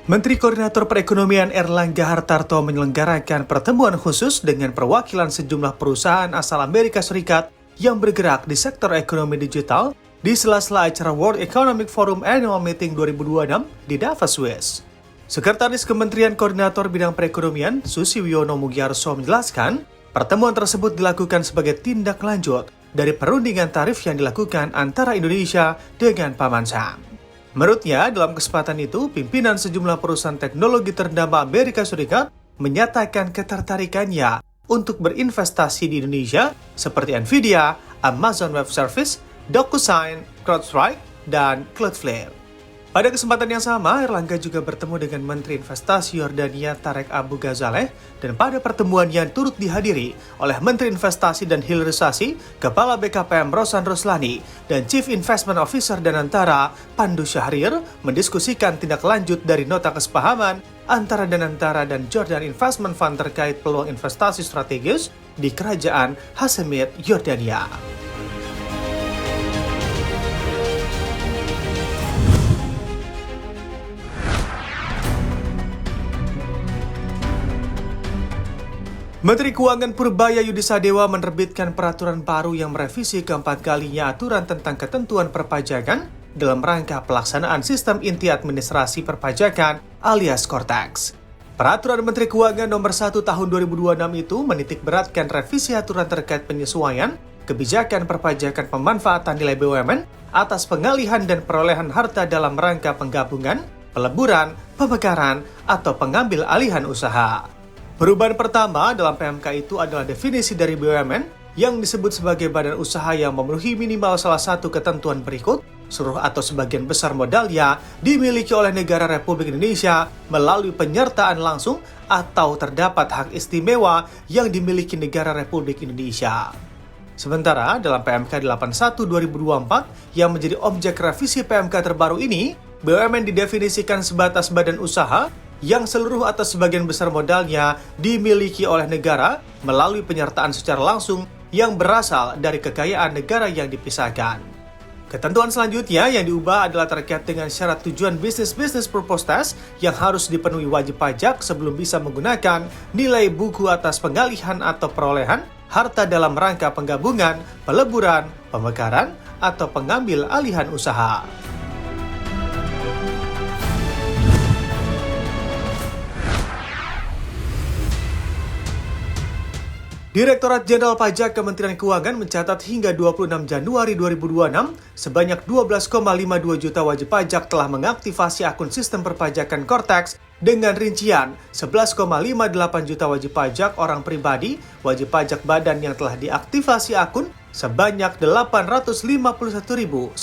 Menteri Koordinator Perekonomian Erlangga Hartarto menyelenggarakan pertemuan khusus dengan perwakilan sejumlah perusahaan asal Amerika Serikat yang bergerak di sektor ekonomi digital di sela-sela acara World Economic Forum Annual Meeting 2026 di Davos, Swiss. Sekretaris Kementerian Koordinator Bidang Perekonomian, Susi Wiono Mugiarso menjelaskan, pertemuan tersebut dilakukan sebagai tindak lanjut dari perundingan tarif yang dilakukan antara Indonesia dengan Paman Sam. Menurutnya, dalam kesempatan itu, pimpinan sejumlah perusahaan teknologi ternama Amerika Serikat menyatakan ketertarikannya untuk berinvestasi di Indonesia seperti Nvidia, Amazon Web Services, DocuSign, CrowdStrike, dan Cloudflare. Pada kesempatan yang sama, Erlangga juga bertemu dengan Menteri Investasi Yordania Tarek Abu Ghazaleh dan pada pertemuan yang turut dihadiri oleh Menteri Investasi dan Hilirisasi, Kepala BKPM Rosan Roslani, dan Chief Investment Officer Danantara Pandu Syahrir mendiskusikan tindak lanjut dari nota kesepahaman antara Danantara dan Jordan Investment Fund terkait peluang investasi strategis di Kerajaan Hashemite Yordania. Menteri Keuangan Purbaya Yudisadewa menerbitkan peraturan baru yang merevisi keempat kalinya aturan tentang ketentuan perpajakan dalam rangka pelaksanaan sistem inti administrasi perpajakan alias Cortex. Peraturan Menteri Keuangan nomor 1 tahun 2026 itu menitikberatkan revisi aturan terkait penyesuaian kebijakan perpajakan pemanfaatan nilai BUMN atas pengalihan dan perolehan harta dalam rangka penggabungan, peleburan, pemekaran, atau pengambil alihan usaha. Perubahan pertama dalam PMK itu adalah definisi dari BUMN yang disebut sebagai badan usaha yang memenuhi minimal salah satu ketentuan berikut, seluruh atau sebagian besar modalnya dimiliki oleh negara Republik Indonesia melalui penyertaan langsung atau terdapat hak istimewa yang dimiliki negara Republik Indonesia. Sementara dalam PMK 81 2024 yang menjadi objek revisi PMK terbaru ini, BUMN didefinisikan sebatas badan usaha yang seluruh atau sebagian besar modalnya dimiliki oleh negara melalui penyertaan secara langsung yang berasal dari kekayaan negara yang dipisahkan. Ketentuan selanjutnya yang diubah adalah terkait dengan syarat tujuan business purpose test yang harus dipenuhi wajib pajak sebelum bisa menggunakan nilai buku atas pengalihan atau perolehan harta dalam rangka penggabungan, peleburan, pemekaran, atau pengambil alihan usaha. Direktorat Jenderal Pajak Kementerian Keuangan mencatat hingga 26 Januari 2026, sebanyak 12,52 juta wajib pajak telah mengaktifasi akun sistem perpajakan Cortex dengan rincian 11,58 juta wajib pajak orang pribadi, wajib pajak badan yang telah diaktifasi akun sebanyak 851.949,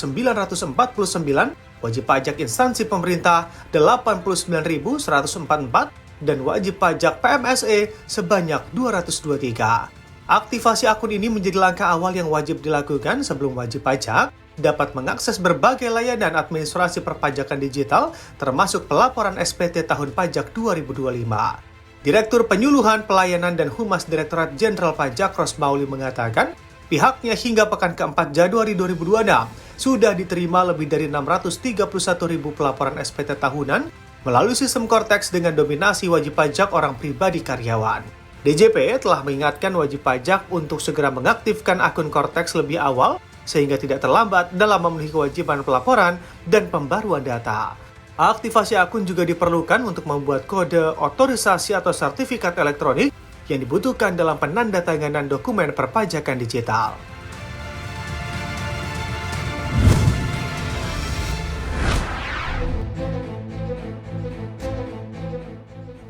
wajib pajak instansi pemerintah 89.144, dan wajib pajak PMSE sebanyak 223. Aktivasi akun ini menjadi langkah awal yang wajib dilakukan sebelum wajib pajak dapat mengakses berbagai layanan administrasi perpajakan digital termasuk pelaporan SPT tahun pajak 2025. Direktur Penyuluhan Pelayanan dan Humas Direktorat Jenderal Pajak Rosmauli mengatakan, pihaknya hingga pekan ke-4 Januari 2026 sudah diterima lebih dari 631.000 pelaporan SPT tahunan melalui sistem Cortex dengan dominasi wajib pajak orang pribadi karyawan. DJP telah mengingatkan wajib pajak untuk segera mengaktifkan akun Cortex lebih awal sehingga tidak terlambat dalam memenuhi kewajiban pelaporan dan pembaruan data. Aktivasi akun juga diperlukan untuk membuat kode otorisasi atau sertifikat elektronik yang dibutuhkan dalam penandatanganan dokumen perpajakan digital.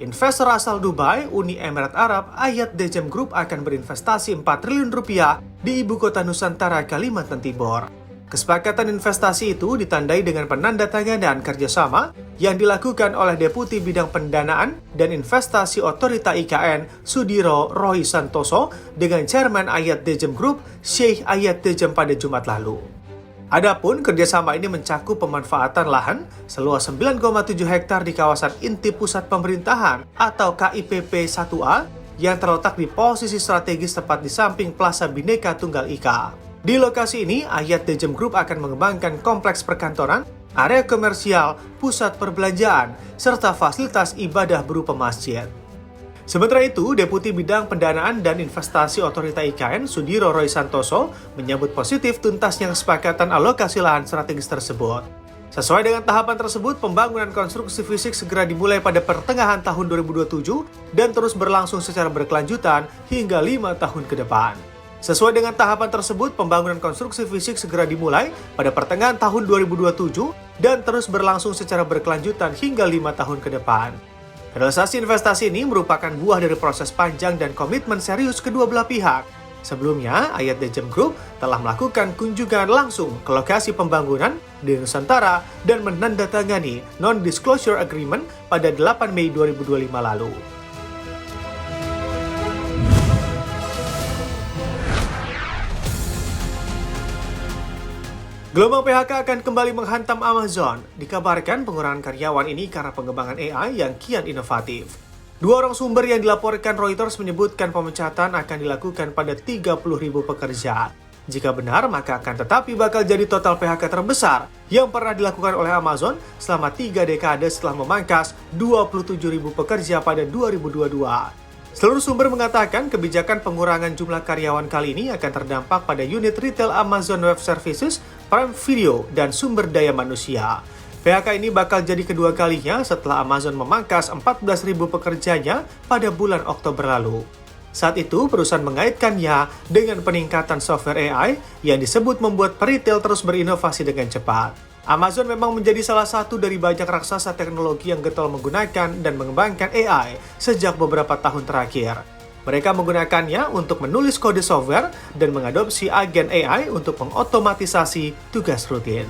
Investor asal Dubai, Uni Emirat Arab, Hayat Dejam Group akan berinvestasi 4 triliun rupiah di ibu kota Nusantara, Kalimantan Timur. Kesepakatan investasi itu ditandai dengan penandatanganan kerjasama yang dilakukan oleh Deputi Bidang Pendanaan dan Investasi Otorita IKN, Sudiro Roy Santoso, dengan Chairman Hayat Dejam Group, Sheikh Hayat Dejam pada Jumat lalu. Adapun kerjasama ini mencakup pemanfaatan lahan seluas 9,7 hektar di kawasan inti pusat pemerintahan atau KIPP 1A yang terletak di posisi strategis tepat di samping Plaza Bhinneka Tunggal Ika. Di lokasi ini, Ayat Dejem Group akan mengembangkan kompleks perkantoran, area komersial, pusat perbelanjaan, serta fasilitas ibadah berupa masjid. Sementara itu, Deputi Bidang Pendanaan dan Investasi Otorita IKN, Sudiro Roy Santoso, menyambut positif tuntasnya kesepakatan alokasi lahan strategis tersebut. Sesuai dengan tahapan tersebut, pembangunan konstruksi fisik segera dimulai pada pertengahan tahun 2027 dan terus berlangsung secara berkelanjutan hingga 5 tahun ke depan. Sesuai dengan tahapan tersebut, pembangunan konstruksi fisik segera dimulai pada pertengahan tahun 2027 dan terus berlangsung secara berkelanjutan hingga 5 tahun ke depan. Realisasi investasi ini merupakan buah dari proses panjang dan komitmen serius kedua belah pihak. Sebelumnya, Ayat Dejem Group telah melakukan kunjungan langsung ke lokasi pembangunan di Nusantara dan menandatangani Non-Disclosure Agreement pada 8 Mei 2025 lalu. Gelombang PHK akan kembali menghantam Amazon. Dikabarkan pengurangan karyawan ini karena pengembangan AI yang kian inovatif. Dua orang sumber yang dilaporkan Reuters menyebutkan pemecatan akan dilakukan pada 30.000 pekerja. Jika benar, maka akan tetapi bakal jadi total PHK terbesar yang pernah dilakukan oleh Amazon selama 3 dekade setelah memangkas 27.000 pekerja pada 2022. Seluruh sumber mengatakan kebijakan pengurangan jumlah karyawan kali ini akan terdampak pada unit retail Amazon Web Services, Prime Video, dan sumber daya manusia. PHK ini bakal jadi kedua kalinya setelah Amazon memangkas 14.000 pekerjanya pada bulan Oktober lalu. Saat itu, perusahaan mengaitkannya dengan peningkatan software AI yang disebut membuat retail terus berinovasi dengan cepat. Amazon memang menjadi salah satu dari banyak raksasa teknologi yang getol menggunakan dan mengembangkan AI sejak beberapa tahun terakhir. Mereka menggunakannya untuk menulis kode software dan mengadopsi agen AI untuk mengotomatisasi tugas rutin.